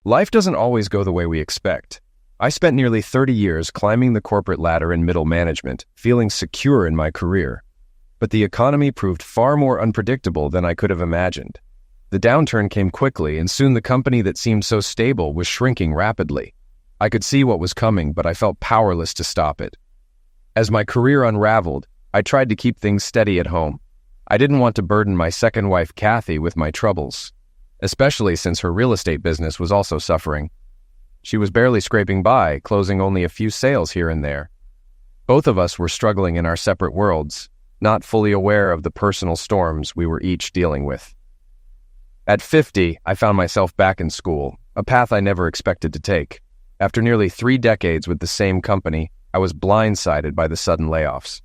Life doesn't always go the way we expect. I spent nearly 30 years climbing the corporate ladder in middle management, feeling secure in my career. But the economy proved far more unpredictable than I could have imagined. The downturn came quickly, and soon the company that seemed so stable was shrinking rapidly. I could see what was coming, but I felt powerless to stop it. As my career unraveled, I tried to keep things steady at home. I didn't want to burden my second wife, Kathy, with my troubles, especially since her real estate business was also suffering. She was barely scraping by, closing only a few sales here and there. Both of us were struggling in our separate worlds, not fully aware of the personal storms we were each dealing with. At 50, I found myself back in school, a path I never expected to take. After nearly 3 decades with the same company, I was blindsided by the sudden layoffs.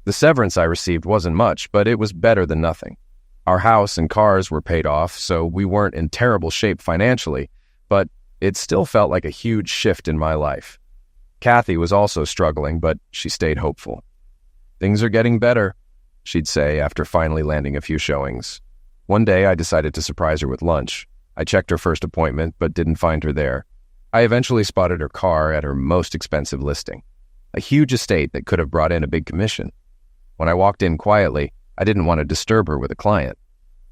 The severance I received wasn't much, but it was better than nothing. Our house and cars were paid off, so we weren't in terrible shape financially, but it still felt like a huge shift in my life. Kathy was also struggling, but she stayed hopeful. "Things are getting better," she'd say after finally landing a few showings. One day, I decided to surprise her with lunch. I checked her first appointment, but didn't find her there. I eventually spotted her car at her most expensive listing, a huge estate that could have brought in a big commission. When I walked in quietly, I didn't want to disturb her with a client.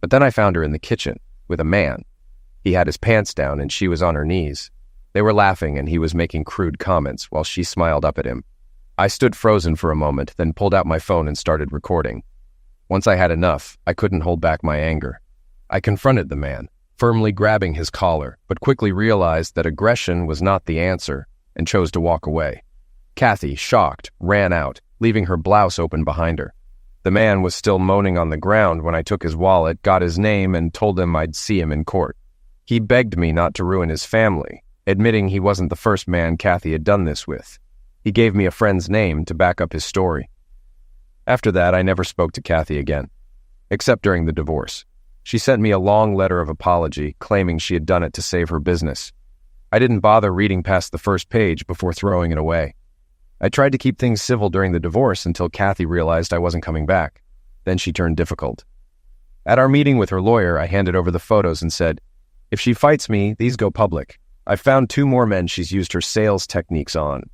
But then I found her in the kitchen with a man. He had his pants down and she was on her knees. They were laughing and he was making crude comments while she smiled up at him. I stood frozen for a moment, then pulled out my phone and started recording. Once I had enough, I couldn't hold back my anger. I confronted the man, firmly grabbing his collar, but quickly realized that aggression was not the answer and chose to walk away. Kathy, shocked, ran out, leaving her blouse open behind her. The man was still moaning on the ground when I took his wallet, got his name, and told him I'd see him in court. He begged me not to ruin his family, admitting he wasn't the first man Kathy had done this with. He gave me a friend's name to back up his story. After that, I never spoke to Kathy again, except during the divorce. She sent me a long letter of apology, claiming she had done it to save her business. I didn't bother reading past the first page before throwing it away. I tried to keep things civil during the divorce until Kathy realized I wasn't coming back. Then she turned difficult. At our meeting with her lawyer, I handed over the photos and said, "If she fights me, these go public. I've found 2 more men she's used her sales techniques on.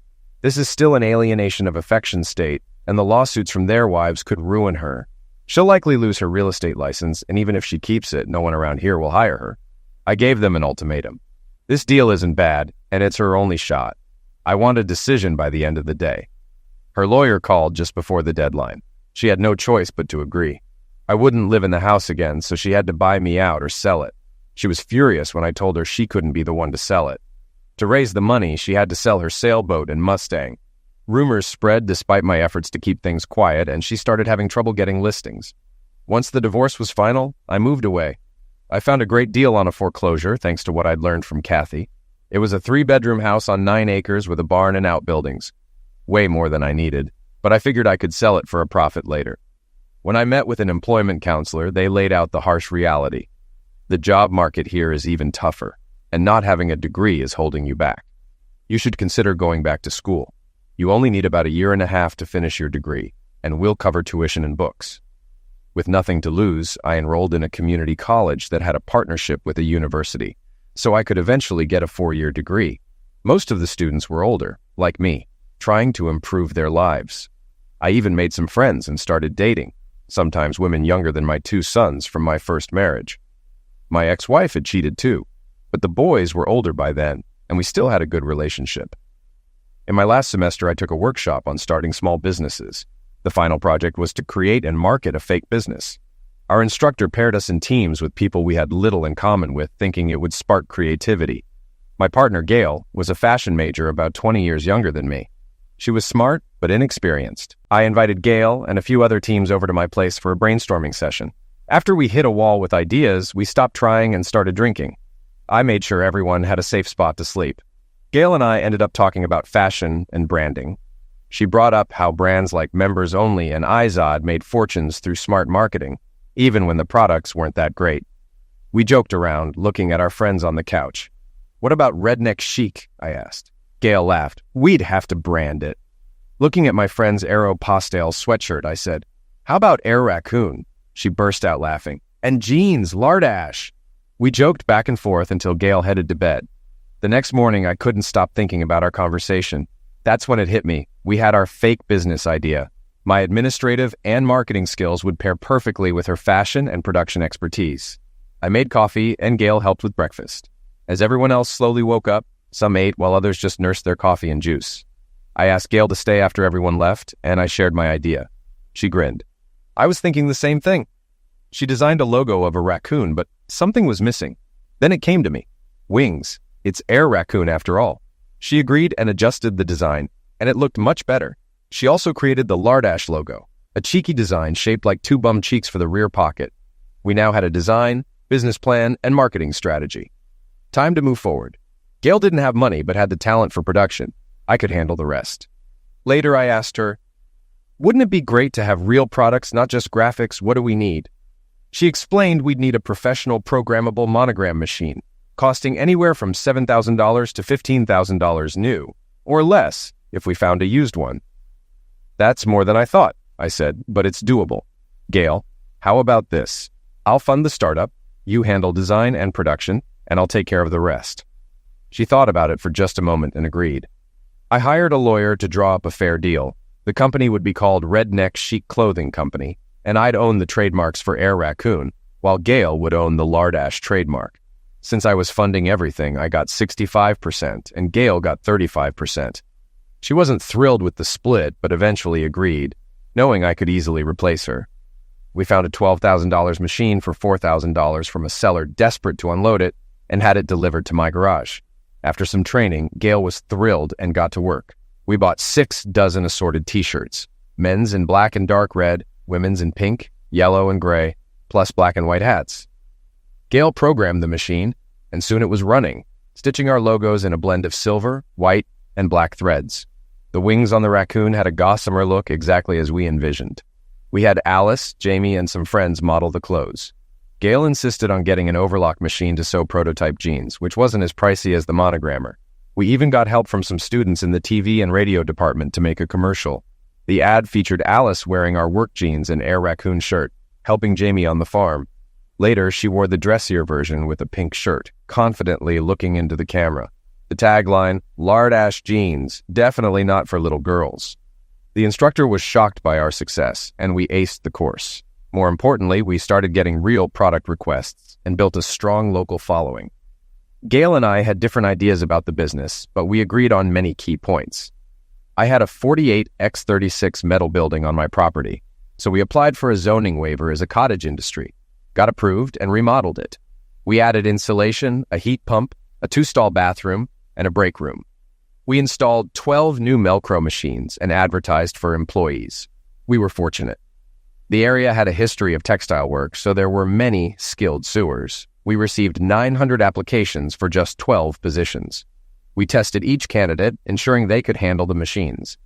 This is still an alienation of affection state, and the lawsuits from their wives could ruin her. She'll likely lose her real estate license, and even if she keeps it, no one around here will hire her." I gave them an ultimatum. This deal isn't bad, and it's her only shot. I want a decision by the end of the day. Her lawyer called just before the deadline. She had no choice but to agree. I wouldn't live in the house again, so she had to buy me out or sell it. She was furious when I told her she couldn't be the one to sell it. To raise the money, she had to sell her sailboat and Mustang. Rumors spread despite my efforts to keep things quiet, and she started having trouble getting listings. Once the divorce was final, I moved away. I found a great deal on a foreclosure, thanks to what I'd learned from Kathy. It was a 3-bedroom house on 9 acres with a barn and outbuildings. Way more than I needed, but I figured I could sell it for a profit later. When I met with an employment counselor, they laid out the harsh reality. The job market here is even tougher, and not having a degree is holding you back. You should consider going back to school. You only need about 1.5 years to finish your degree, and we'll cover tuition and books. With nothing to lose, I enrolled in a community college that had a partnership with a university, so I could eventually get a 4-year degree. Most of the students were older, like me, trying to improve their lives. I even made some friends and started dating, sometimes women younger than my 2 sons from my first marriage. My ex-wife had cheated too, but the boys were older by then, and we still had a good relationship. In my last semester, I took a workshop on starting small businesses. The final project was to create and market a fake business. Our instructor paired us in teams with people we had little in common with, thinking it would spark creativity. My partner, Gail, was a fashion major about 20 years younger than me. She was smart, but inexperienced. I invited Gail and a few other teams over to my place for a brainstorming session. After we hit a wall with ideas, we stopped trying and started drinking. I made sure everyone had a safe spot to sleep. Gail and I ended up talking about fashion and branding. She brought up how brands like Members Only and Izod made fortunes through smart marketing, even when the products weren't that great. We joked around, looking at our friends on the couch. "What about redneck chic?" I asked. Gail laughed. "We'd have to brand it." Looking at my friend's Aeropostale sweatshirt, I said, "How about Air Raccoon?" She burst out laughing. "And jeans, lardash!" We joked back and forth until Gail headed to bed. The next morning, I couldn't stop thinking about our conversation. That's when it hit me. We had our fake business idea. My administrative and marketing skills would pair perfectly with her fashion and production expertise. I made coffee, and Gail helped with breakfast. As everyone else slowly woke up, some ate while others just nursed their coffee and juice. I asked Gail to stay after everyone left, and I shared my idea. She grinned. I was thinking the same thing. She designed a logo of a raccoon, but something was missing. Then it came to me. Wings. It's Air Raccoon after all. She agreed and adjusted the design, and it looked much better. She also created the Lardash logo, a cheeky design shaped like two bum cheeks for the rear pocket. We now had a design, business plan, and marketing strategy. Time to move forward. Gail didn't have money but had the talent for production. I could handle the rest. Later, I asked her, wouldn't it be great to have real products, not just graphics? What do we need? She explained we'd need a professional programmable monogram machine, costing anywhere from $7,000 to $15,000 new, or less if we found a used one. That's more than I thought, I said, but it's doable. Gail, how about this? I'll fund the startup, you handle design and production, and I'll take care of the rest. She thought about it for just a moment and agreed. I hired a lawyer to draw up a fair deal. The company would be called Redneck Chic Clothing Company, and I'd own the trademarks for Air Raccoon, while Gail would own the Lardash trademark. Since I was funding everything, I got 65%, and Gail got 35%. She wasn't thrilled with the split, but eventually agreed, knowing I could easily replace her. We found a $12,000 machine for $4,000 from a seller desperate to unload it, and had it delivered to my garage. After some training, Gail was thrilled and got to work. We bought 6 dozen assorted t-shirts, men's in black and dark red, women's in pink, yellow, and gray, plus black and white hats. Gail programmed the machine, and soon it was running, stitching our logos in a blend of silver, white, and black threads. The wings on the raccoon had a gossamer look exactly as we envisioned. We had Alice, Jamie, and some friends model the clothes. Gail insisted on getting an overlock machine to sew prototype jeans, which wasn't as pricey as the monogrammer. We even got help from some students in the TV and radio department to make a commercial. The ad featured Alice wearing our work jeans and Air Raccoon shirt, helping Jamie on the farm. Later, she wore the dressier version with a pink shirt, confidently looking into the camera. The tagline, Lardash jeans, definitely not for little girls. The instructor was shocked by our success, and we aced the course. More importantly, we started getting real product requests and built a strong local following. Gail and I had different ideas about the business, but we agreed on many key points. I had a 48x36 metal building on my property, so we applied for a zoning waiver as a cottage industry, got approved, and remodeled it. We added insulation, a heat pump, a 2-stall bathroom, and a break room. We installed 12 new Melcro machines and advertised for employees. We were fortunate. The area had a history of textile work, so there were many skilled sewers. We received 900 applications for just 12 positions. We tested each candidate, ensuring they could handle the machines.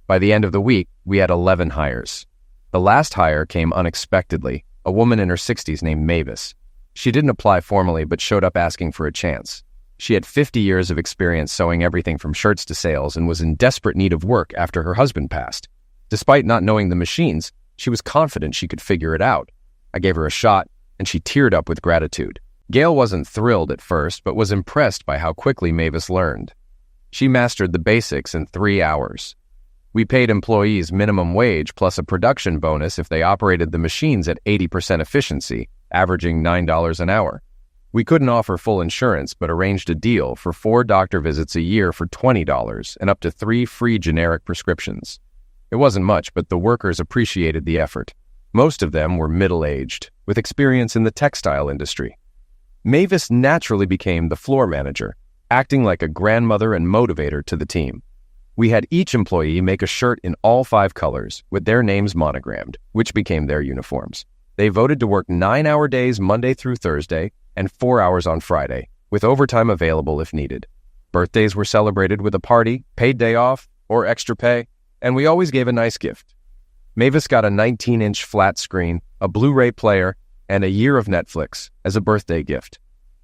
By the end of the week, we had 11 hires. The last hire came unexpectedly, a woman in her 60s named Mavis. She didn't apply formally, but showed up asking for a chance. She had 50 years of experience sewing everything from shirts to sales and was in desperate need of work after her husband passed. Despite not knowing the machines, she was confident she could figure it out. I gave her a shot, and she teared up with gratitude. Gail wasn't thrilled at first, but was impressed by how quickly Mavis learned. She mastered the basics in 3 hours. We paid employees minimum wage plus a production bonus if they operated the machines at 80% efficiency, averaging $9 an hour. We couldn't offer full insurance, but arranged a deal for 4 doctor visits a year for $20 and up to 3 free generic prescriptions. It wasn't much, but the workers appreciated the effort. Most of them were middle-aged, with experience in the textile industry. Mavis naturally became the floor manager, acting like a grandmother and motivator to the team. We had each employee make a shirt in all 5 colors, with their names monogrammed, which became their uniforms. They voted to work 9-hour days Monday through Thursday and 4 hours on Friday, with overtime available if needed. Birthdays were celebrated with a party, paid day off, or extra pay, and we always gave a nice gift. Mavis got a 19-inch flat screen, a Blu-ray player, and a year of Netflix as a birthday gift.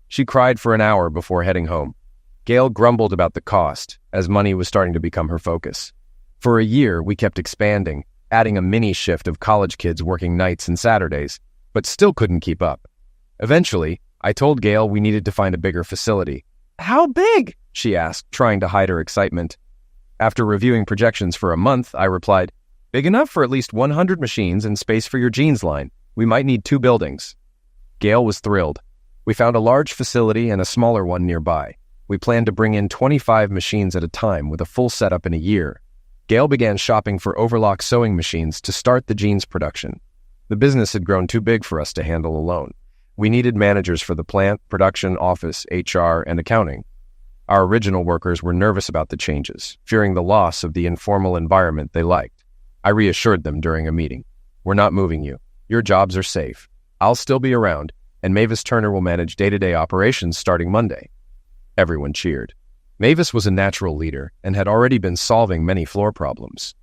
She cried for an hour before heading home. Gail grumbled about the cost, as money was starting to become her focus. For a year, we kept expanding, adding a mini shift of college kids working nights and Saturdays, but still couldn't keep up. Eventually, I told Gail we needed to find a bigger facility. How big? She asked, trying to hide her excitement. After reviewing projections for a month, I replied, big enough for at least 100 machines and space for your jeans line. We might need 2 buildings. Gail was thrilled. We found a large facility and a smaller one nearby. We planned to bring in 25 machines at a time with a full setup in a year. Gail began shopping for overlock sewing machines to start the jeans production. The business had grown too big for us to handle alone. We needed managers for the plant, production, office, HR, and accounting. Our original workers were nervous about the changes, fearing the loss of the informal environment they liked. I reassured them during a meeting. We're not moving you. Your jobs are safe. I'll still be around, and Mavis Turner will manage day-to-day operations starting Monday. Everyone cheered. Mavis was a natural leader and had already been solving many floor problems.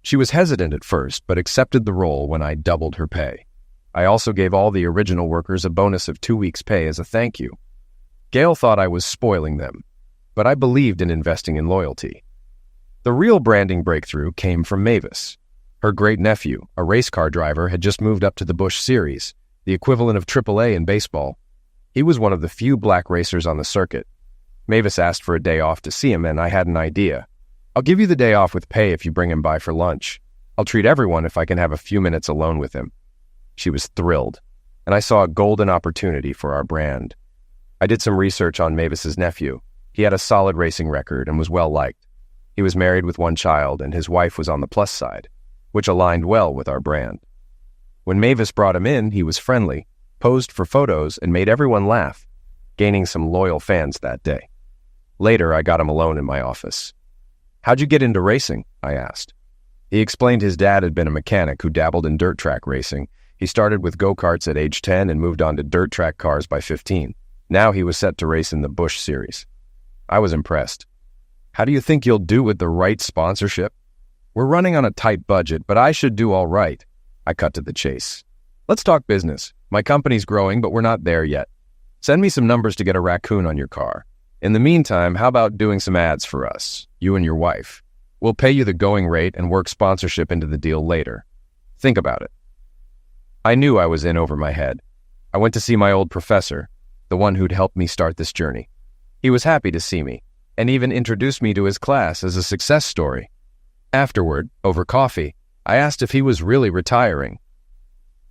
She was hesitant at first, but accepted the role when I doubled her pay. I also gave all the original workers a bonus of 2 weeks' pay as a thank you. Gail thought I was spoiling them, but I believed in investing in loyalty. The real branding breakthrough came from Mavis. Her great-nephew, a race car driver, had just moved up to the Busch Series, the equivalent of AAA in baseball. He was one of the few black racers on the circuit. Mavis asked for a day off to see him, and I had an idea. I'll give you the day off with pay if you bring him by for lunch. I'll treat everyone if I can have a few minutes alone with him. She was thrilled, and I saw a golden opportunity for our brand. I did some research on Mavis's nephew. He had a solid racing record and was well-liked. He was married with 1 child, and his wife was on the plus side, which aligned well with our brand. When Mavis brought him in, he was friendly, posed for photos, and made everyone laugh, gaining some loyal fans that day. Later, I got him alone in my office. How'd you get into racing? I asked. He explained his dad had been a mechanic who dabbled in dirt track racing. He started with go-karts at age 10 and moved on to dirt track cars by 15. Now he was set to race in the Busch Series. I was impressed. How do you think you'll do with the right sponsorship? We're running on a tight budget, but I should do all right. I cut to the chase. Let's talk business. My company's growing, but we're not there yet. Send me some numbers to get a raccoon on your car. In the meantime, how about doing some ads for us, you and your wife? We'll pay you the going rate and work sponsorship into the deal later. Think about it. I knew I was in over my head. I went to see my old professor, the one who'd helped me start this journey. He was happy to see me, and even introduced me to his class as a success story. Afterward, over coffee, I asked if he was really retiring.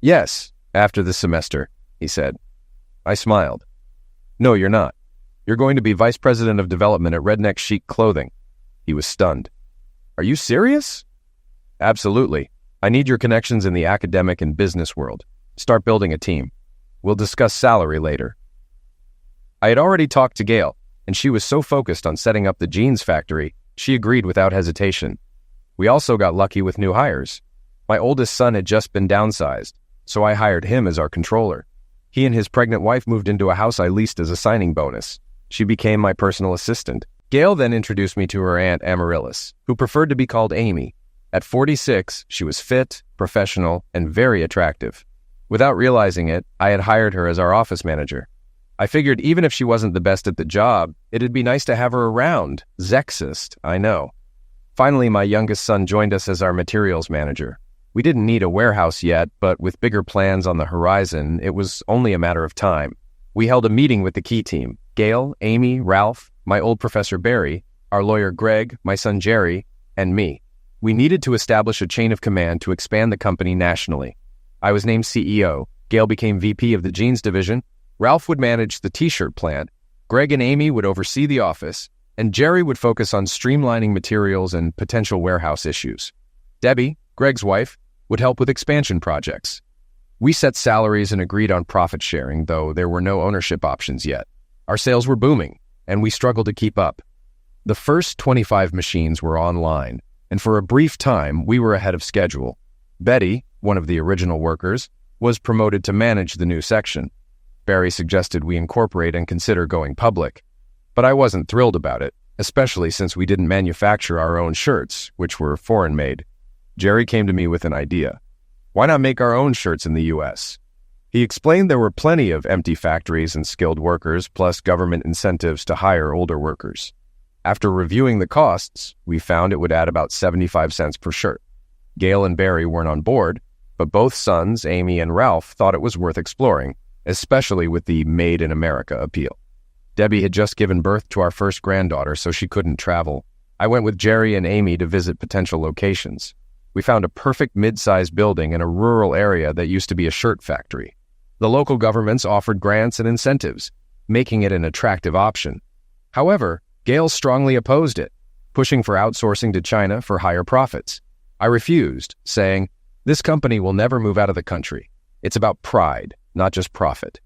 Yes, after the semester, he said. I smiled. No, you're not. You're going to be vice president of development at Redneck Chic Clothing. He was stunned. Are you serious? Absolutely. I need your connections in the academic and business world. Start building a team. We'll discuss salary later. I had already talked to Gail, and she was so focused on setting up the jeans factory, she agreed without hesitation. We also got lucky with new hires. My oldest son had just been downsized, so I hired him as our controller. He and his pregnant wife moved into a house I leased as a signing bonus. She became my personal assistant. Gail then introduced me to her aunt Amaryllis, who preferred to be called Amy. At 46, she was fit, professional, and very attractive. Without realizing it, I had hired her as our office manager. I figured even if she wasn't the best at the job, it'd be nice to have her around. Sexist, I know. Finally, my youngest son joined us as our materials manager. We didn't need a warehouse yet, but with bigger plans on the horizon, it was only a matter of time. We held a meeting with the key team: Gail, Amy, Ralph, my old professor Barry, our lawyer Greg, my son Jerry, and me. We needed to establish a chain of command to expand the company nationally. I was named CEO. Gail became VP of the jeans division. Ralph would manage the t-shirt plant. Greg and Amy would oversee the office, and Jerry would focus on streamlining materials and potential warehouse issues. Debbie, Greg's wife, would help with expansion projects. We set salaries and agreed on profit sharing, though there were no ownership options yet. Our sales were booming, and we struggled to keep up. The first 25 machines were online, and for a brief time, we were ahead of schedule. Betty, one of the original workers, was promoted to manage the new section. Barry suggested we incorporate and consider going public, but I wasn't thrilled about it, especially since we didn't manufacture our own shirts, which were foreign-made. Jerry came to me with an idea. Why not make our own shirts in the U.S.? He explained there were plenty of empty factories and skilled workers, plus government incentives to hire older workers. After reviewing the costs, we found it would add about 75 cents per shirt. Gail and Barry weren't on board, but both sons, Amy and Ralph, thought it was worth exploring, especially with the Made in America appeal. Debbie had just given birth to our first granddaughter, so she couldn't travel. I went with Jerry and Amy to visit potential locations. We found a perfect mid-sized building in a rural area that used to be a shirt factory. The local governments offered grants and incentives, making it an attractive option. However, Gail strongly opposed it, pushing for outsourcing to China for higher profits. I refused, saying, "This company will never move out of the country. It's about pride, not just profit."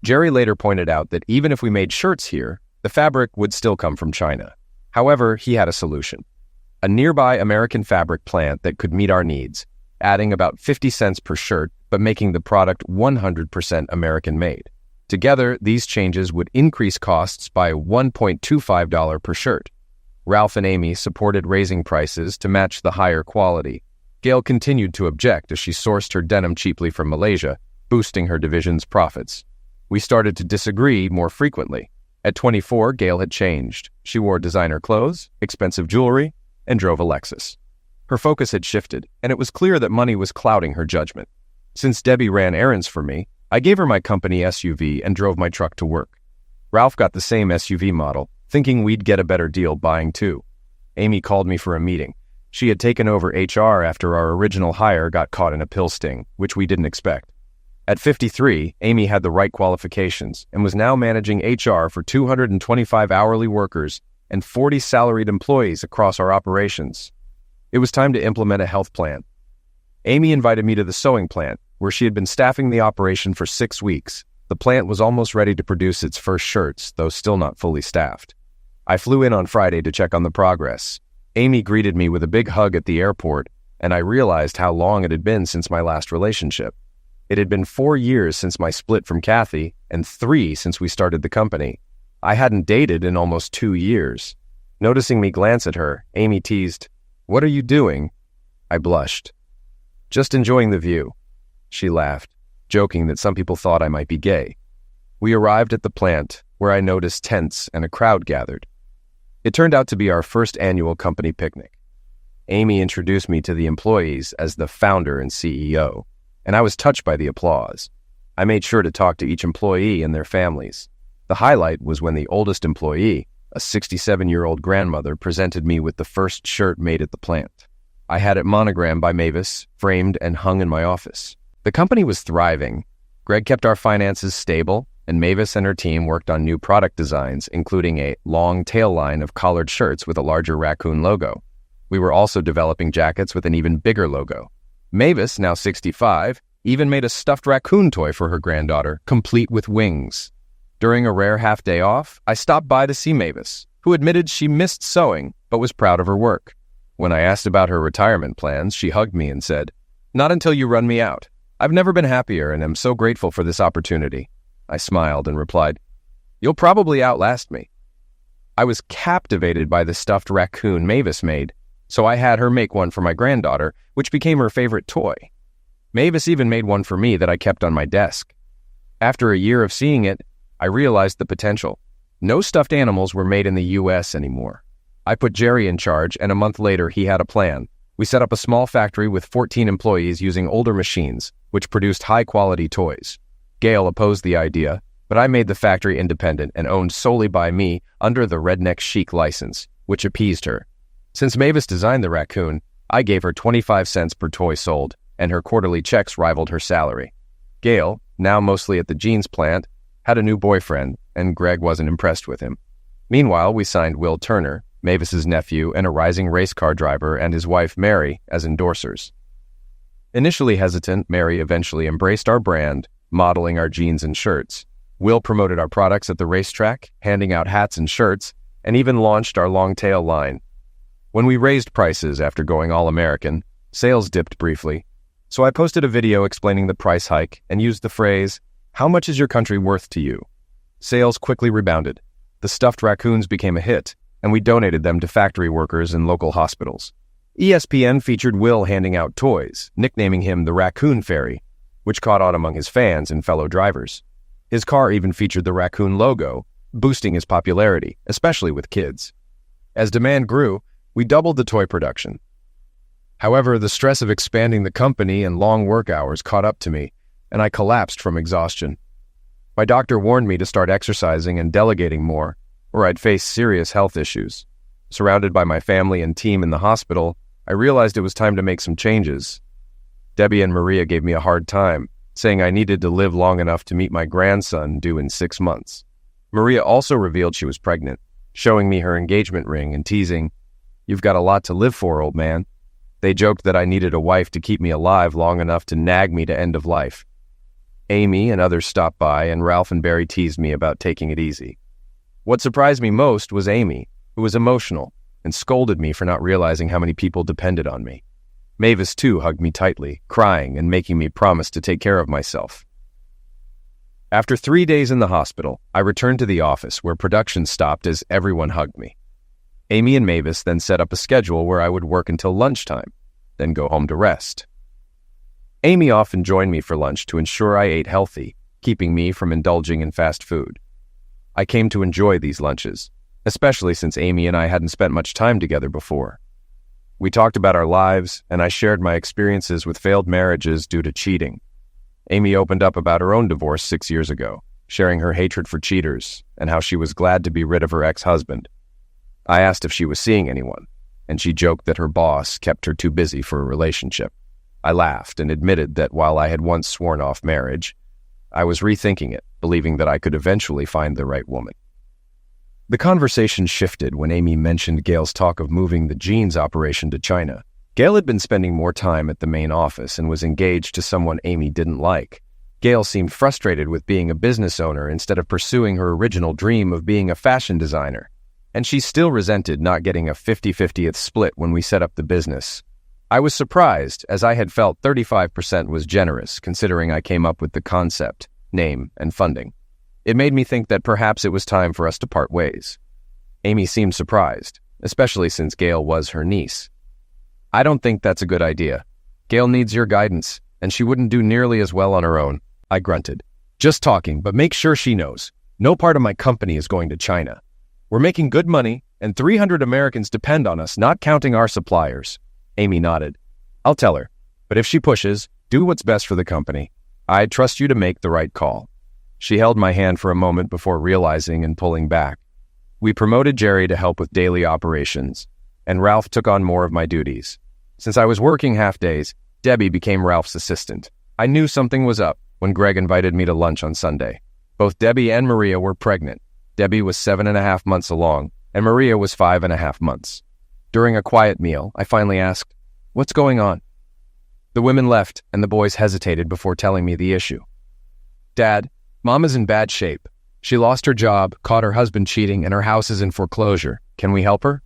Jerry later pointed out that even if we made shirts here, the fabric would still come from China. However, he had a solution. A nearby American fabric plant that could meet our needs, adding about 50 cents per shirt, but making the product 100% American-made. Together, these changes would increase costs by $1.25 per shirt. Ralph and Amy supported raising prices to match the higher quality. Gail continued to object as she sourced her denim cheaply from Malaysia, boosting her division's profits. We started to disagree more frequently. At 24, Gail had changed. She wore designer clothes, expensive jewelry, and drove a Lexus. Her focus had shifted, and it was clear that money was clouding her judgment. Since Debbie ran errands for me, I gave her my company SUV and drove my truck to work. Ralph got the same SUV model, thinking we'd get a better deal buying two. Amy called me for a meeting. She had taken over HR after our original hire got caught in a pill sting, which we didn't expect. At 53, Amy had the right qualifications and was now managing HR for 225 hourly workers and 40 salaried employees across our operations. It was time to implement a health plan. Amy invited me to the sewing plant, where she had been staffing the operation for 6 weeks. The plant was almost ready to produce its first shirts, though still not fully staffed. I flew in on Friday to check on the progress. Amy greeted me with a big hug at the airport, and I realized how long it had been since my last relationship. It had been 4 years since my split from Kathy, and 3 since we started the company. I hadn't dated in almost 2 years. Noticing me glance at her, Amy teased, "What are you doing?" I blushed. "Just enjoying the view." She laughed, joking that some people thought I might be gay. We arrived at the plant, where I noticed tents and a crowd gathered. It turned out to be our first annual company picnic. Amy introduced me to the employees as the founder and CEO, and I was touched by the applause. I made sure to talk to each employee and their families. The highlight was when the oldest employee, a 67-year-old grandmother, presented me with the first shirt made at the plant. I had it monogrammed by Mavis, framed and hung in my office. The company was thriving. Greg kept our finances stable, and Mavis and her team worked on new product designs, including a long tail line of collared shirts with a larger raccoon logo. We were also developing jackets with an even bigger logo. Mavis, now 65, even made a stuffed raccoon toy for her granddaughter, complete with wings. During a rare half-day off, I stopped by to see Mavis, who admitted she missed sewing but was proud of her work. When I asked about her retirement plans, she hugged me and said, "Not until you run me out. I've never been happier and am so grateful for this opportunity." I smiled and replied, "You'll probably outlast me." I was captivated by the stuffed raccoon Mavis made, so I had her make one for my granddaughter, which became her favorite toy. Mavis even made one for me that I kept on my desk. After a year of seeing it, I realized the potential. No stuffed animals were made in the U.S. anymore. I put Jerry in charge, and a month later he had a plan. We set up a small factory with 14 employees using older machines, which produced high-quality toys. Gail opposed the idea, but I made the factory independent and owned solely by me under the Redneck Chic license, which appeased her. Since Mavis designed the raccoon, I gave her 25 cents per toy sold, and her quarterly checks rivaled her salary. Gail, now mostly at the jeans plant, had a new boyfriend, and Greg wasn't impressed with him. Meanwhile, we signed Will Turner, Mavis's nephew and a rising race car driver, and his wife Mary as endorsers. Initially hesitant, Mary eventually embraced our brand, modeling our jeans and shirts. Will promoted our products at the racetrack, handing out hats and shirts, and even launched our long tail line. When we raised prices after going all-American, sales dipped briefly, so I posted a video explaining the price hike and used the phrase, "How much is your country worth to you?" Sales quickly rebounded. The stuffed raccoons became a hit, and we donated them to factory workers and local hospitals. ESPN featured Will handing out toys, nicknaming him the Raccoon Fairy, which caught on among his fans and fellow drivers. His car even featured the raccoon logo, boosting his popularity, especially with kids. As demand grew, we doubled the toy production. However, the stress of expanding the company and long work hours caught up to me, and I collapsed from exhaustion. My doctor warned me to start exercising and delegating more, or I'd face serious health issues. Surrounded by my family and team in the hospital, I realized it was time to make some changes. Debbie and Maria gave me a hard time, saying I needed to live long enough to meet my grandson due in 6 months. Maria also revealed she was pregnant, showing me her engagement ring and teasing, "You've got a lot to live for, old man." They joked that I needed a wife to keep me alive long enough to nag me to end of life. Amy and others stopped by, and Ralph and Barry teased me about taking it easy. What surprised me most was Amy, who was emotional and scolded me for not realizing how many people depended on me. Mavis, too, hugged me tightly, crying and making me promise to take care of myself. After 3 days in the hospital, I returned to the office where production stopped as everyone hugged me. Amy and Mavis then set up a schedule where I would work until lunchtime, then go home to rest. Amy often joined me for lunch to ensure I ate healthy, keeping me from indulging in fast food. I came to enjoy these lunches, especially since Amy and I hadn't spent much time together before. We talked about our lives, and I shared my experiences with failed marriages due to cheating. Amy opened up about her own divorce 6 years ago, sharing her hatred for cheaters and how she was glad to be rid of her ex-husband. I asked if she was seeing anyone, and she joked that her boss kept her too busy for a relationship. I laughed and admitted that while I had once sworn off marriage, I was rethinking it, believing that I could eventually find the right woman. The conversation shifted when Amy mentioned Gail's talk of moving the jeans operation to China. Gail had been spending more time at the main office and was engaged to someone Amy didn't like. Gail seemed frustrated with being a business owner instead of pursuing her original dream of being a fashion designer. And she still resented not getting a 50-50th split when we set up the business. I was surprised, as I had felt 35% was generous, considering I came up with the concept, name, and funding. It made me think that perhaps it was time for us to part ways. Amy seemed surprised, especially since Gail was her niece. "I don't think that's a good idea. Gail needs your guidance, and she wouldn't do nearly as well on her own," I grunted. "Just talking, but make sure she knows. No part of my company is going to China. We're making good money, and 300 Americans depend on us, not counting our suppliers." Amy nodded. "I'll tell her, but if she pushes, do what's best for the company. I trust you to make the right call." She held my hand for a moment before realizing and pulling back. We promoted Jerry to help with daily operations, and Ralph took on more of my duties. Since I was working half days, Debbie became Ralph's assistant. I knew something was up when Greg invited me to lunch on Sunday. Both Debbie and Maria were pregnant. Debbie was 7.5 months along, and Maria was 5.5 months. During a quiet meal, I finally asked, "What's going on?" The women left, and the boys hesitated before telling me the issue. "Dad, Mom is in bad shape. She lost her job, caught her husband cheating, and her house is in foreclosure. Can we help her?"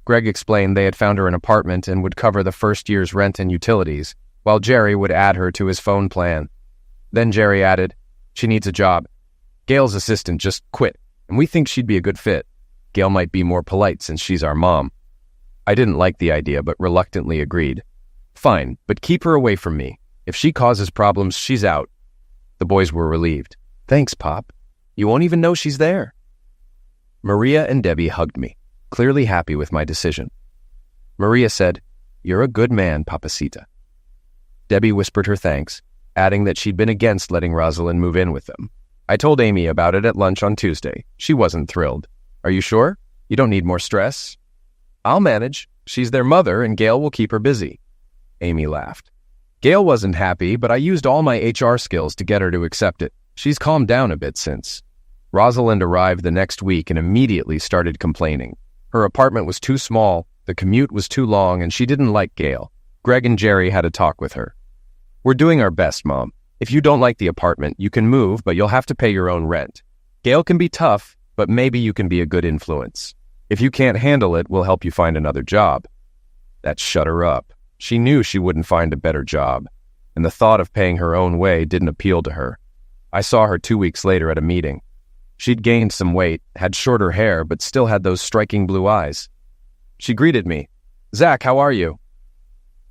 Greg explained they had found her an apartment and would cover the first year's rent and utilities, while Jerry would add her to his phone plan. Then Jerry added, "She needs a job. Gail's assistant just quit, and we think she'd be a good fit. Gail might be more polite since she's our mom." I didn't like the idea, but reluctantly agreed. "Fine, but keep her away from me. If she causes problems, she's out." The boys were relieved. "Thanks, Pop. You won't even know she's there." Maria and Debbie hugged me, clearly happy with my decision. Maria said, "You're a good man, Papacita." Debbie whispered her thanks, adding that she'd been against letting Rosalind move in with them. I told Amy about it at lunch on Tuesday. She wasn't thrilled. "Are you sure? You don't need more stress?" "I'll manage. She's their mother, and Gail will keep her busy." Amy laughed. Gail wasn't happy, but I used all my HR skills to get her to accept it. She's calmed down a bit since. Rosalind arrived the next week and immediately started complaining. Her apartment was too small, the commute was too long, and she didn't like Gail. Greg and Jerry had a talk with her. "We're doing our best, Mom. If you don't like the apartment, you can move, but you'll have to pay your own rent. Gail can be tough, but maybe you can be a good influence. If you can't handle it, we'll help you find another job." That shut her up. She knew she wouldn't find a better job, and the thought of paying her own way didn't appeal to her. I saw her 2 weeks later at a meeting. She'd gained some weight, had shorter hair, but still had those striking blue eyes. She greeted me. "Zach, how are you?"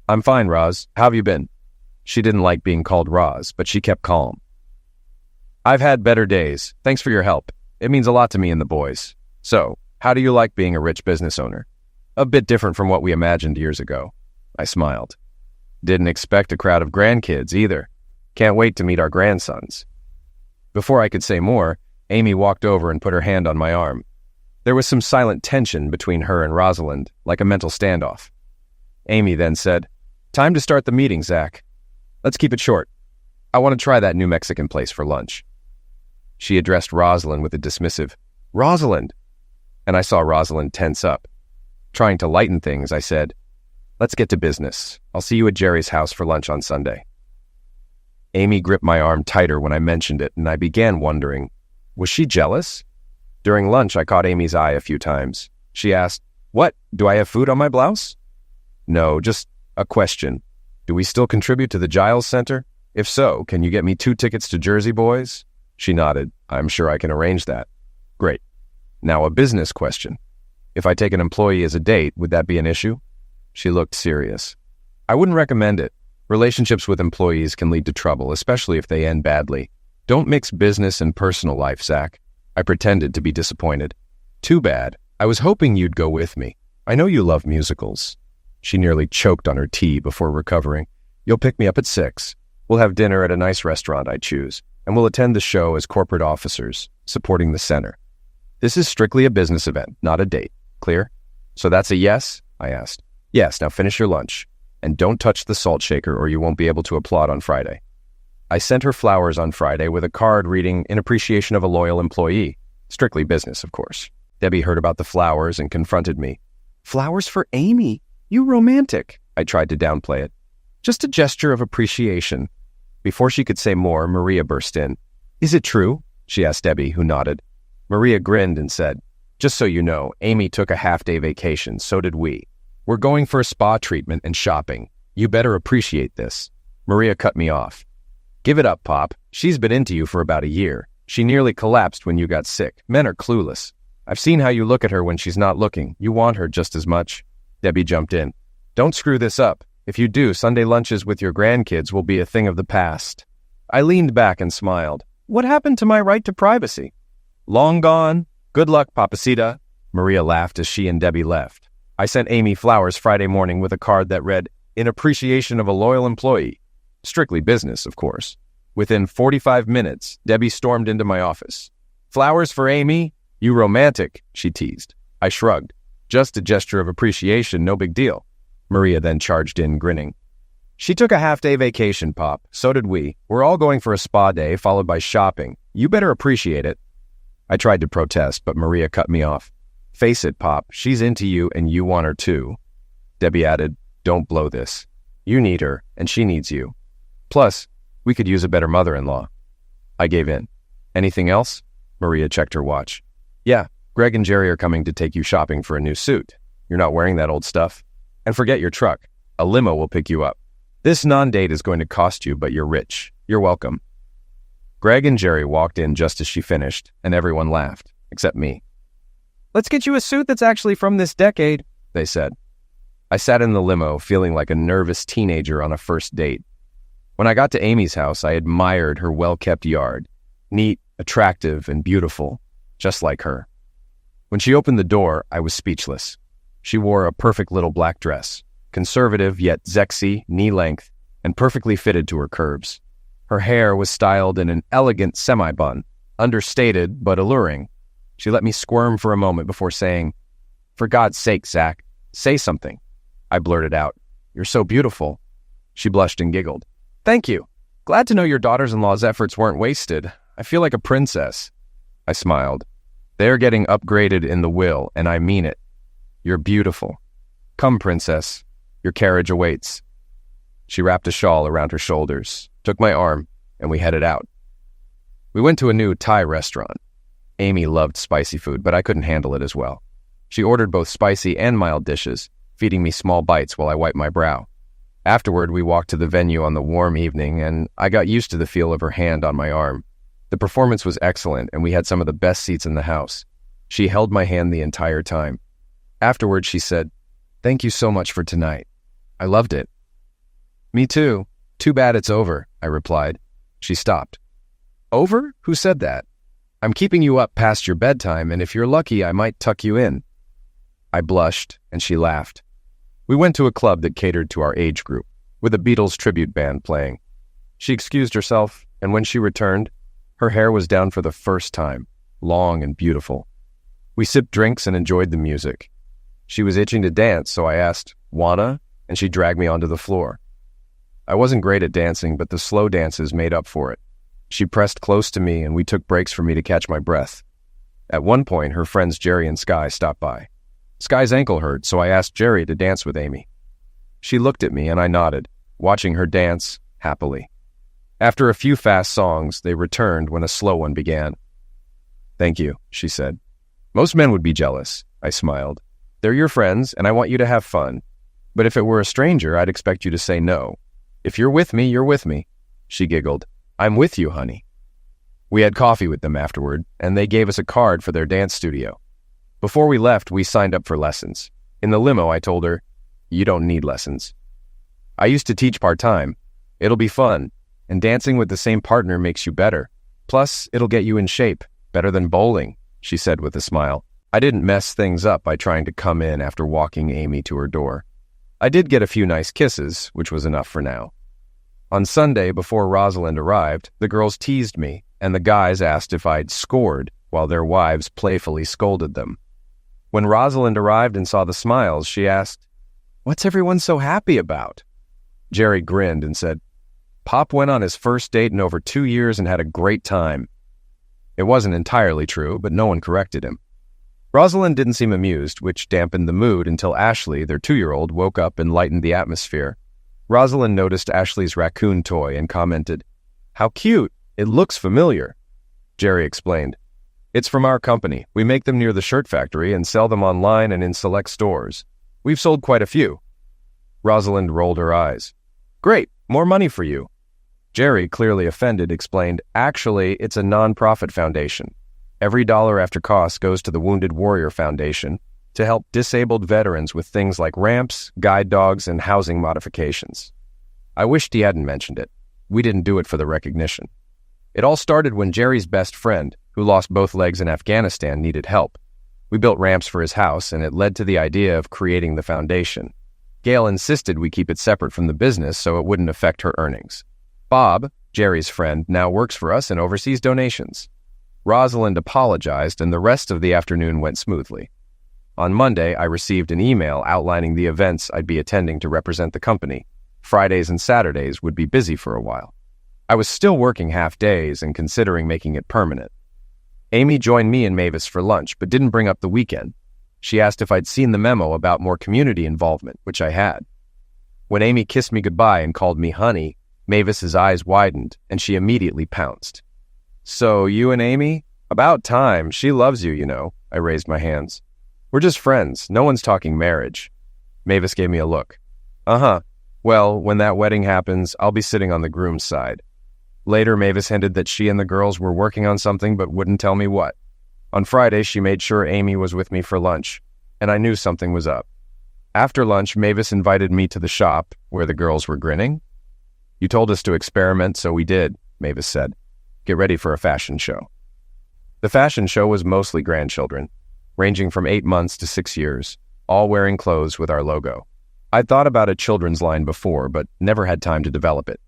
"I'm fine, Roz. How have you been?" She didn't like being called Roz, but she kept calm. "I've had better days. Thanks for your help. It means a lot to me and the boys. So, how do you like being a rich business owner?" "A bit different from what we imagined years ago." I smiled. "Didn't expect a crowd of grandkids either. Can't wait to meet our grandsons." Before I could say more, Amy walked over and put her hand on my arm. There was some silent tension between her and Rosalind, like a mental standoff. Amy then said, "Time to start the meeting, Zach. Let's keep it short. I want to try that new Mexican place for lunch." She addressed Rosalind with a dismissive, "Rosalind!" And I saw Rosalind tense up. Trying to lighten things, I said, "Let's get to business. I'll see you at Jerry's house for lunch on Sunday." Amy gripped my arm tighter when I mentioned it, and I began wondering, was she jealous? During lunch, I caught Amy's eye a few times. She asked, "What, do I have food on my blouse?" "No, just a question. Do we still contribute to the Giles Center? If so, can you get me 2 tickets to Jersey Boys?" She nodded. "I'm sure I can arrange that." "Great. Now a business question. If I take an employee as a date, would that be an issue?" She looked serious. "I wouldn't recommend it. Relationships with employees can lead to trouble, especially if they end badly. Don't mix business and personal life, Zach." I pretended to be disappointed. "Too bad. I was hoping you'd go with me. I know you love musicals." She nearly choked on her tea before recovering. "You'll pick me up at 6. We'll have dinner at a nice restaurant I choose, and we'll attend the show as corporate officers, supporting the center. This is strictly a business event, not a date. Clear?" "So that's a yes?" I asked. "Yes, now finish your lunch. And don't touch the salt shaker or you won't be able to applaud on Friday." I sent her flowers on Friday with a card reading, "In appreciation of a loyal employee." Strictly business, of course. Debbie heard about the flowers and confronted me. "Flowers for Amy? You romantic." I tried to downplay it. "Just a gesture of appreciation." Before she could say more, Maria burst in. "Is it true?" she asked Debbie, who nodded. Maria grinned and said, "Just so you know, Amy took a half-day vacation, so did we. We're going for a spa treatment and shopping. You better appreciate this." Maria cut me off. "Give it up, Pop. She's been into you for about a year. She nearly collapsed when you got sick. Men are clueless. I've seen how you look at her when she's not looking. You want her just as much." Debbie jumped in. "Don't screw this up. If you do, Sunday lunches with your grandkids will be a thing of the past." I leaned back and smiled. "What happened to my right to privacy?" "Long gone. Good luck, Papacita." Maria laughed as she and Debbie left. I sent Amy flowers Friday morning with a card that read, "In appreciation of a loyal employee." Strictly business, of course. Within 45 minutes, Debbie stormed into my office. "Flowers for Amy? You romantic," she teased. I shrugged. "Just a gesture of appreciation, no big deal." Maria then charged in, grinning. "She took a half-day vacation, Pop. So did we. We're all going for a spa day, followed by shopping. You better appreciate it." I tried to protest, but Maria cut me off. "Face it, Pop. She's into you, and you want her too." Debbie added, "Don't blow this. You need her, and she needs you. Plus, we could use a better mother-in-law." I gave in. "Anything else?" Maria checked her watch. "Yeah, Greg and Jerry are coming to take you shopping for a new suit. You're not wearing that old stuff. And forget your truck. A limo will pick you up. This non-date is going to cost you, but you're rich. You're welcome." Greg and Jerry walked in just as she finished, and everyone laughed, except me. "Let's get you a suit that's actually from this decade," they said. I sat in the limo, feeling like a nervous teenager on a first date. When I got to Amy's house, I admired her well-kept yard. Neat, attractive, and beautiful, just like her. When she opened the door, I was speechless. She wore a perfect little black dress, conservative yet sexy, knee-length, and perfectly fitted to her curves. Her hair was styled in an elegant semi-bun, understated but alluring. She let me squirm for a moment before saying, "For God's sake, Zach, say something." I blurted out, "You're so beautiful." She blushed and giggled. "Thank you. Glad to know your daughters-in-law's efforts weren't wasted. I feel like a princess." I smiled. "They're getting upgraded in the will, and I mean it. You're beautiful. Come, princess. Your carriage awaits." She wrapped a shawl around her shoulders, took my arm, and we headed out. We went to a new Thai restaurant. Amy loved spicy food, but I couldn't handle it as well. She ordered both spicy and mild dishes, feeding me small bites while I wiped my brow. Afterward, we walked to the venue on the warm evening, and I got used to the feel of her hand on my arm. The performance was excellent, and we had some of the best seats in the house. She held my hand the entire time. Afterward, she said, "Thank you so much for tonight. I loved it." "Me too. Too bad it's over," I replied. She stopped. "Over? Who said that? I'm keeping you up past your bedtime, and if you're lucky, I might tuck you in." I blushed, and she laughed. We went to a club that catered to our age group, with a Beatles tribute band playing. She excused herself, and when she returned, Her hair was down for the first time, long and beautiful. We sipped drinks and enjoyed the music. She was itching to dance, so I asked, "Wanna?" and she dragged me onto the floor. I wasn't great at dancing, but the slow dances made up for it. She pressed close to me and we took breaks for me to catch my breath. At one point, her friends Jerry and Sky stopped by. Sky's ankle hurt, so I asked Jerry to dance with Amy. She looked at me and I nodded, watching her dance happily. After a few fast songs, they returned when a slow one began. "Thank you," she said. "Most men would be jealous," I smiled. "They're your friends, and I want you to have fun. But if it were a stranger, I'd expect you to say no. If you're with me, you're with me." She giggled. "I'm with you, honey." We had coffee with them afterward, and they gave us a card for their dance studio. Before we left, we signed up for lessons. In the limo, I told her, "You don't need lessons. I used to teach part-time. It'll be fun, and dancing with the same partner makes you better. Plus, it'll get you in shape, better than bowling," she said with a smile. I didn't mess things up by trying to come in after walking Amy to her door. I did get a few nice kisses, which was enough for now. On Sunday, before Rosalind arrived, the girls teased me, and the guys asked if I'd scored, while their wives playfully scolded them. When Rosalind arrived and saw the smiles, she asked, "What's everyone so happy about?" Jerry grinned and said, "Pop went on his first date in over 2 years and had a great time." It wasn't entirely true, but no one corrected him. Rosalind didn't seem amused, which dampened the mood until Ashley, their 2-year-old, woke up and lightened the atmosphere. Rosalind noticed Ashley's raccoon toy and commented, "How cute! It looks familiar." Jerry explained, "It's from our company. We make them near the shirt factory and sell them online and in select stores. We've sold quite a few." Rosalind rolled her eyes. "Great, more money for you." Jerry, clearly offended, explained, "Actually, it's a non-profit foundation. Every dollar after costs goes to the Wounded Warrior Foundation to help disabled veterans with things like ramps, guide dogs, and housing modifications." I wished he hadn't mentioned it. We didn't do it for the recognition. It all started when Jerry's best friend, who lost both legs in Afghanistan, needed help. We built ramps for his house, and it led to the idea of creating the foundation. Gail insisted we keep it separate from the business so it wouldn't affect her earnings. Bob, Jerry's friend, now works for us and oversees donations. Rosalind apologized, and the rest of the afternoon went smoothly. On Monday, I received an email outlining the events I'd be attending to represent the company. Fridays and Saturdays would be busy for a while. I was still working half days and considering making it permanent. Amy joined me and Mavis for lunch, but didn't bring up the weekend. She asked if I'd seen the memo about more community involvement, which I had. When Amy kissed me goodbye and called me honey, Mavis's eyes widened, and she immediately pounced. "So, you and Amy? About time. She loves you, you know." I raised my hands. "We're just friends. No one's talking marriage." Mavis gave me a look. "Uh-huh. Well, when that wedding happens, I'll be sitting on the groom's side." Later, Mavis hinted that she and the girls were working on something but wouldn't tell me what. On Friday, she made sure Amy was with me for lunch, and I knew something was up. After lunch, Mavis invited me to the shop, where the girls were grinning. "You told us to experiment, so we did," Mavis said. "Get ready for a fashion show." The fashion show was mostly grandchildren, ranging from 8 months to 6 years, all wearing clothes with our logo. I'd thought about a children's line before, but never had time to develop it.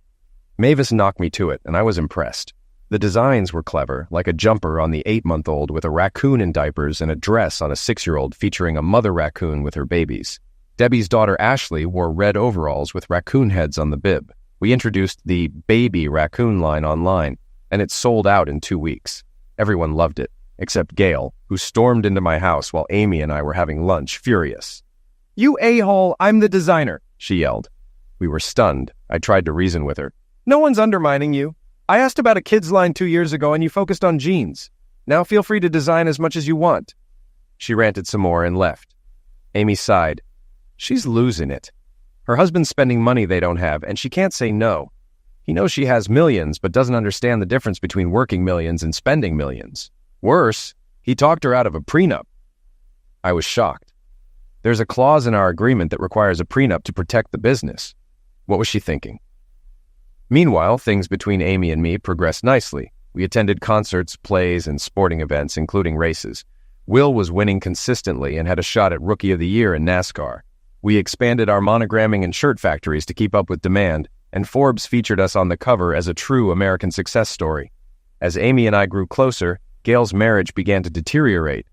Mavis knocked me to it, and I was impressed. The designs were clever, like a jumper on the 8-month-old with a raccoon in diapers and a dress on a 6-year-old featuring a mother raccoon with her babies. Debbie's daughter Ashley wore red overalls with raccoon heads on the bib. We introduced the baby raccoon line online, and it sold out in 2 weeks. Everyone loved it, except Gail, who stormed into my house while Amy and I were having lunch, furious. "You a-hole, I'm the designer," she yelled. We were stunned. I tried to reason with her. "No one's undermining you. I asked about a kids' line 2 years ago and you focused on jeans. Now feel free to design as much as you want." She ranted some more and left. Amy sighed. She's losing it. Her husband's spending money they don't have, and she can't say no. He knows she has millions, but doesn't understand the difference between working millions and spending millions. Worse, he talked her out of a prenup. I was shocked. There's a clause in our agreement that requires a prenup to protect the business. What was she thinking? Meanwhile, things between Amy and me progressed nicely. We attended concerts, plays, and sporting events, including races. Will was winning consistently and had a shot at Rookie of the Year in NASCAR. We expanded our monogramming and shirt factories to keep up with demand, and Forbes featured us on the cover as a true American success story. As Amy and I grew closer, Gail's marriage began to deteriorate.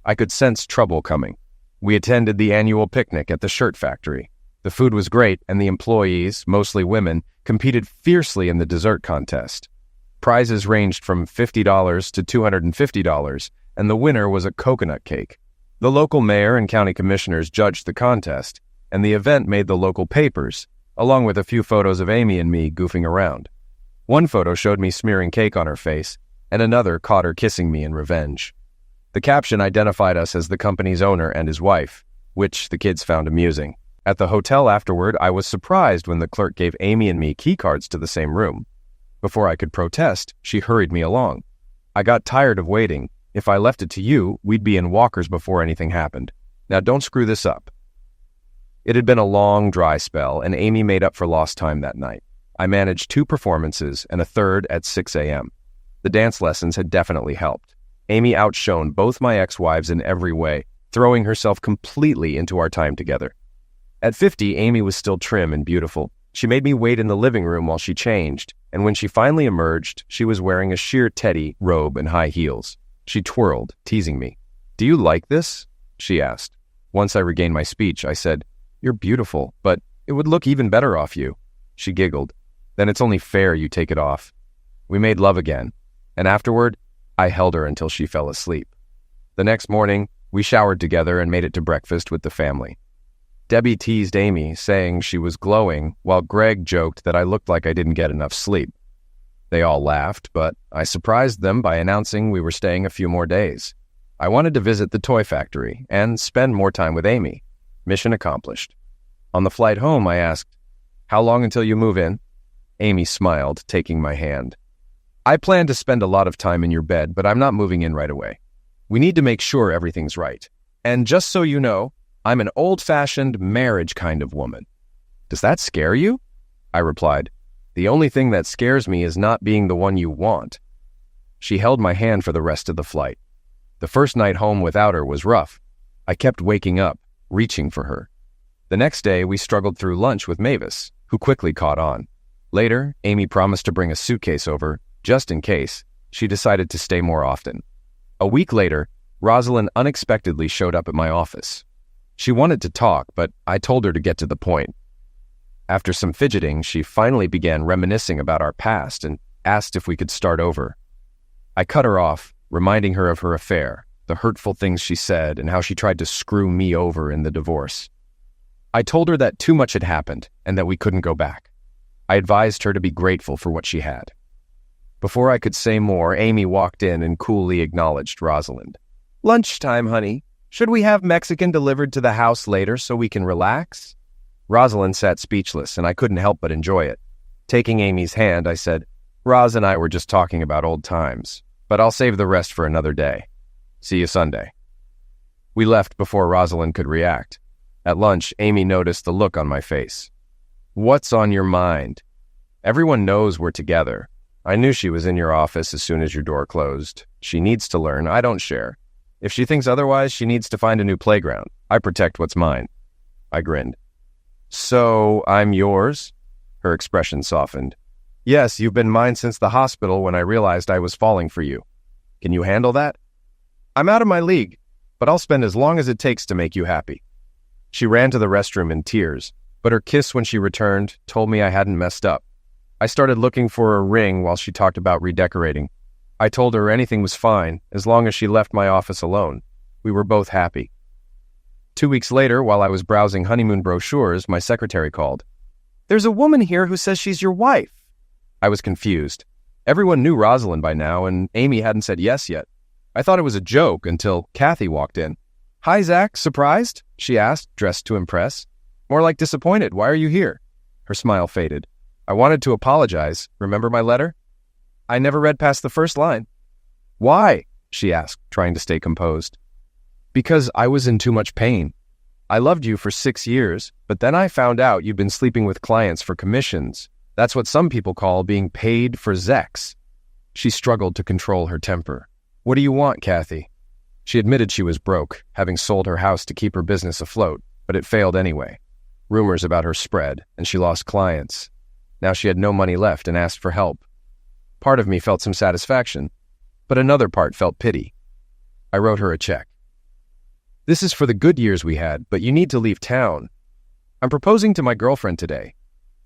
I could sense trouble coming. We attended the annual picnic at the shirt factory. The food was great, and the employees, mostly women, competed fiercely in the dessert contest. Prizes ranged from $50 to $250, and the winner was a coconut cake. The local mayor and county commissioners judged the contest, and the event made the local papers, along with a few photos of Amy and me goofing around. One photo showed me smearing cake on her face, and another caught her kissing me in revenge. The caption identified us as the company's owner and his wife, which the kids found amusing. At the hotel afterward, I was surprised when the clerk gave Amy and me key cards to the same room. Before I could protest, she hurried me along. I got tired of waiting. If I left it to you, we'd be in walkers before anything happened. Now don't screw this up. It had been a long, dry spell, and Amy made up for lost time that night. I managed 2 performances and a third at 6 a.m. The dance lessons had definitely helped. Amy outshone both my ex-wives in every way, throwing herself completely into our time together. At 50, Amy was still trim and beautiful. She made me wait in the living room while she changed, and when she finally emerged, she was wearing a sheer teddy robe and high heels. She twirled, teasing me. "Do you like this?" she asked. Once I regained my speech, I said, "You're beautiful, but it would look even better off you." She giggled. "Then it's only fair you take it off." We made love again, and afterward, I held her until she fell asleep. The next morning, we showered together and made it to breakfast with the family. Debbie teased Amy, saying she was glowing, while Greg joked that I looked like I didn't get enough sleep. They all laughed, but I surprised them by announcing we were staying a few more days. I wanted to visit the toy factory and spend more time with Amy. Mission accomplished. On the flight home, I asked, "How long until you move in?" Amy smiled, taking my hand. "I plan to spend a lot of time in your bed, but I'm not moving in right away. We need to make sure everything's right. And just so you know, I'm an old-fashioned marriage kind of woman." "Does that scare you?" I replied. "The only thing that scares me is not being the one you want." She held my hand for the rest of the flight. The first night home without her was rough. I kept waking up, reaching for her. The next day, we struggled through lunch with Mavis, who quickly caught on. Later, Amy promised to bring a suitcase over, just in case. She decided to stay more often. A week later, Rosalind unexpectedly showed up at my office. She wanted to talk, but I told her to get to the point. After some fidgeting, she finally began reminiscing about our past and asked if we could start over. I cut her off, reminding her of her affair, the hurtful things she said, and how she tried to screw me over in the divorce. I told her that too much had happened and that we couldn't go back. I advised her to be grateful for what she had. Before I could say more, Amy walked in and coolly acknowledged Rosalind. "Lunchtime, honey. Should we have Mexican delivered to the house later so we can relax?" Rosalind sat speechless, and I couldn't help but enjoy it. Taking Amy's hand, I said, "Roz and I were just talking about old times, but I'll save the rest for another day. See you Sunday." We left before Rosalind could react. At lunch, Amy noticed the look on my face. "What's on your mind? Everyone knows we're together. I knew she was in your office as soon as your door closed. She needs to learn I don't share. If she thinks otherwise, she needs to find a new playground. I protect what's mine." I grinned. "So, I'm yours?" Her expression softened. "Yes, you've been mine since the hospital when I realized I was falling for you. Can you handle that?" "I'm out of my league, but I'll spend as long as it takes to make you happy." She ran to the restroom in tears, but her kiss when she returned told me I hadn't messed up. I started looking for a ring while she talked about redecorating. I told her anything was fine as long as she left my office alone. We were both happy. 2 weeks later, while I was browsing honeymoon brochures, my secretary called. "There's a woman here who says she's your wife." I was confused. Everyone knew Rosalind by now, and Amy hadn't said yes yet. I thought it was a joke until Kathy walked in. "Hi, Zach. Surprised?" she asked, dressed to impress. "More like disappointed. Why are you here?" Her smile faded. "I wanted to apologize. Remember my letter?" "I never read past the first line." "Why?" she asked, trying to stay composed. "Because I was in too much pain. I loved you for 6 years, but then I found out you'd been sleeping with clients for commissions. That's what some people call being paid for sex." She struggled to control her temper. "What do you want, Kathy?" She admitted she was broke, having sold her house to keep her business afloat, but it failed anyway. Rumors about her spread, and she lost clients. Now she had no money left and asked for help. Part of me felt some satisfaction, but another part felt pity. I wrote her a check. This is for the good years we had, but you need to leave town. I'm proposing to my girlfriend today,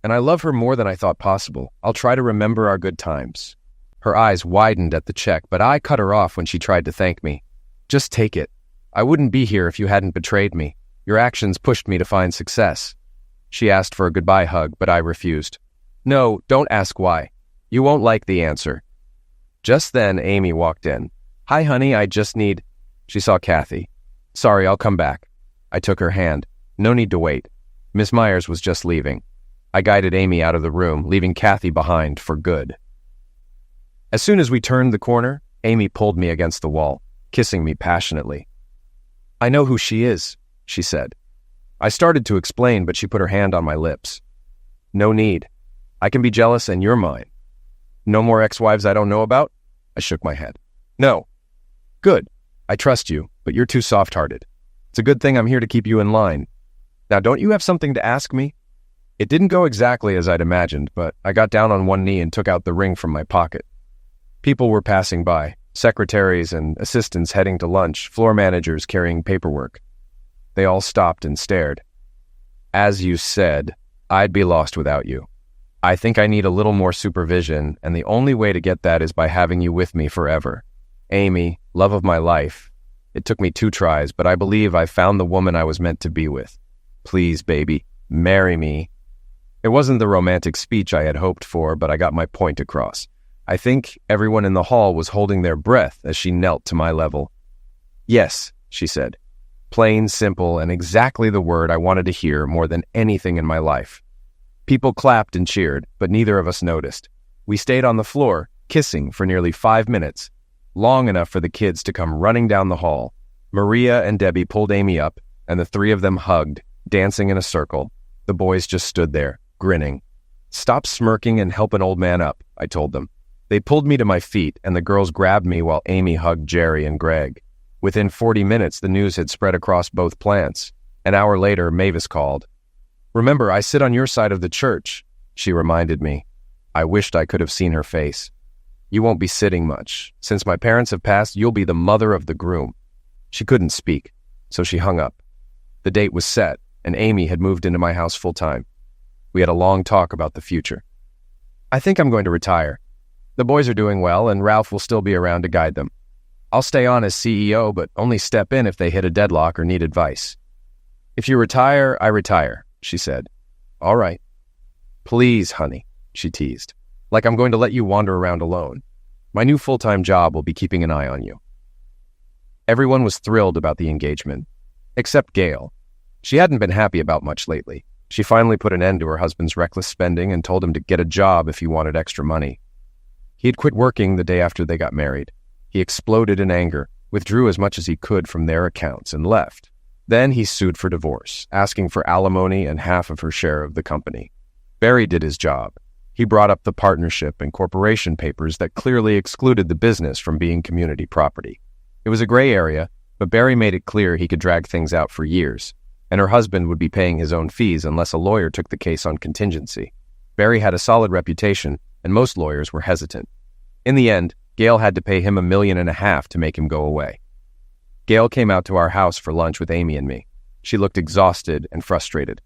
and I love her more than I thought possible. I'll try to remember our good times. Her eyes widened at the check, but I cut her off when she tried to thank me. Just take it. I wouldn't be here if you hadn't betrayed me. Your actions pushed me to find success. She asked for a goodbye hug, but I refused. No, don't ask why. You won't like the answer. Just then, Amy walked in. Hi, honey, I just need... She saw Kathy. Sorry, I'll come back. I took her hand. No need to wait. Miss Myers was just leaving. I guided Amy out of the room, leaving Kathy behind for good. As soon as we turned the corner, Amy pulled me against the wall, kissing me passionately. I know who she is, she said. I started to explain, but she put her hand on my lips. No need. I can be jealous and you're mine. No more ex-wives I don't know about? I shook my head. No. Good. I trust you, but you're too soft-hearted. It's a good thing I'm here to keep you in line. Now, don't you have something to ask me? It didn't go exactly as I'd imagined, but I got down on one knee and took out the ring from my pocket. People were passing by, secretaries and assistants heading to lunch, floor managers carrying paperwork. They all stopped and stared. As you said, I'd be lost without you. I think I need a little more supervision, and the only way to get that is by having you with me forever. Amy, love of my life. It took me 2 tries, but I believe I found the woman I was meant to be with. Please, baby, marry me. It wasn't the romantic speech I had hoped for, but I got my point across. I think everyone in the hall was holding their breath as she knelt to my level. Yes, she said. Plain, simple, and exactly the word I wanted to hear more than anything in my life. People clapped and cheered, but neither of us noticed. We stayed on the floor, kissing for nearly 5 minutes, long enough for the kids to come running down the hall. Maria and Debbie pulled Amy up, and the 3 of them hugged, dancing in a circle. The boys just stood there, grinning. Stop smirking and help an old man up, I told them. They pulled me to my feet, and the girls grabbed me while Amy hugged Jerry and Greg. Within 40 minutes, the news had spread across both plants. An hour later, Mavis called. Remember, I sit on your side of the church, she reminded me. I wished I could have seen her face. You won't be sitting much. Since my parents have passed, you'll be the mother of the groom. She couldn't speak, so she hung up. The date was set, and Amy had moved into my house full-time. We had a long talk about the future. I think I'm going to retire. The boys are doing well, and Ralph will still be around to guide them. I'll stay on as CEO, but only step in if they hit a deadlock or need advice. If you retire, I retire, she said. All right. Please, honey, she teased. Like I'm going to let you wander around alone. My new full-time job will be keeping an eye on you. Everyone was thrilled about the engagement, except Gail. She hadn't been happy about much lately. She finally put an end to her husband's reckless spending and told him to get a job if he wanted extra money. He had quit working the day after they got married. He exploded in anger, withdrew as much as he could from their accounts, and left. Then he sued for divorce, asking for alimony and half of her share of the company. Barry did his job. He brought up the partnership and corporation papers that clearly excluded the business from being community property. It was a gray area, but Barry made it clear he could drag things out for years, and her husband would be paying his own fees unless a lawyer took the case on contingency. Barry had a solid reputation, and most lawyers were hesitant. In the end, Gail had to pay him $1.5 million to make him go away. Gail came out to our house for lunch with Amy and me. She looked exhausted and frustrated.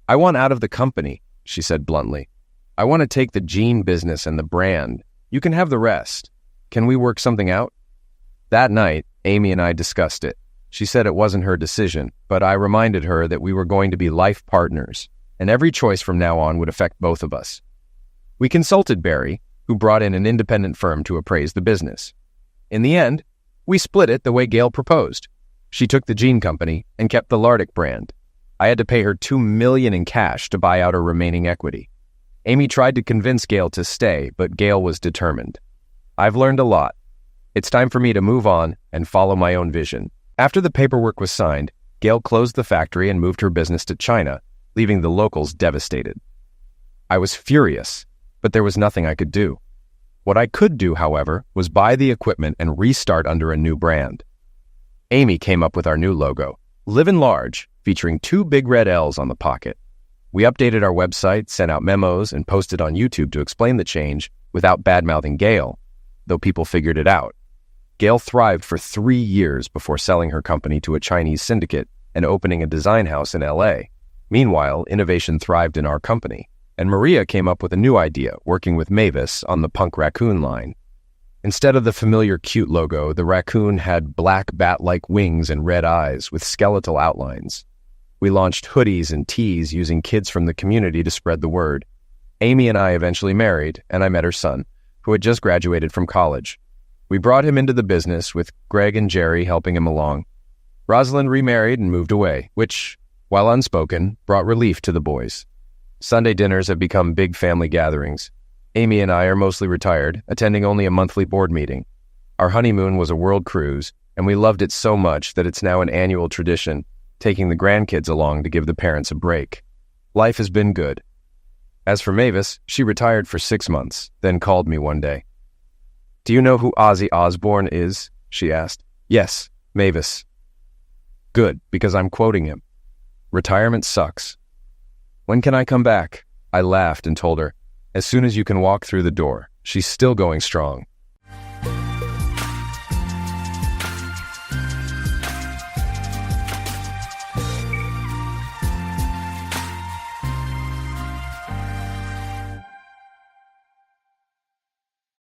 I want out of the company, she said bluntly. I want to take the jean business and the brand. You can have the rest. Can we work something out? That night, Amy and I discussed it. She said it wasn't her decision, but I reminded her that we were going to be life partners, and every choice from now on would affect both of us. We consulted Barry, who brought in an independent firm to appraise the business. In the end, we split it the way Gail proposed. She took the jean company and kept the Lardic brand. I had to pay her $2 million in cash to buy out her remaining equity. Amy tried to convince Gail to stay, but Gail was determined. I've learned a lot. It's time for me to move on and follow my own vision. After the paperwork was signed, Gail closed the factory and moved her business to China, leaving the locals devastated. I was furious, but there was nothing I could do. What I could do, however, was buy the equipment and restart under a new brand. Amy came up with our new logo, Livin' Large, featuring 2 big red L's on the pocket. We updated our website, sent out memos, and posted on YouTube to explain the change without bad-mouthing Gail, though people figured it out. Gail thrived for 3 years before selling her company to a Chinese syndicate and opening a design house in LA. Meanwhile, innovation thrived in our company, and Maria came up with a new idea, working with Mavis on the Punk Raccoon line. Instead of the familiar cute logo, the raccoon had black bat-like wings and red eyes with skeletal outlines. We launched hoodies and tees using kids from the community to spread the word. Amy and I eventually married, and I met her son, who had just graduated from college. We brought him into the business, with Greg and Jerry helping him along. Rosalind remarried and moved away, which, while unspoken, brought relief to the boys. Sunday dinners have become big family gatherings. Amy and I are mostly retired, attending only a monthly board meeting. Our honeymoon was a world cruise, and we loved it so much that it's now an annual tradition, taking the grandkids along to give the parents a break. Life has been good. As for Mavis, she retired for 6 months, then called me one day. "Do you know who Ozzy Osbourne is?" she asked. "Yes, Mavis." Good, because I'm quoting him. Retirement sucks. "When can I come back?" I laughed and told her, "As soon as you can walk through the door." She's still going strong.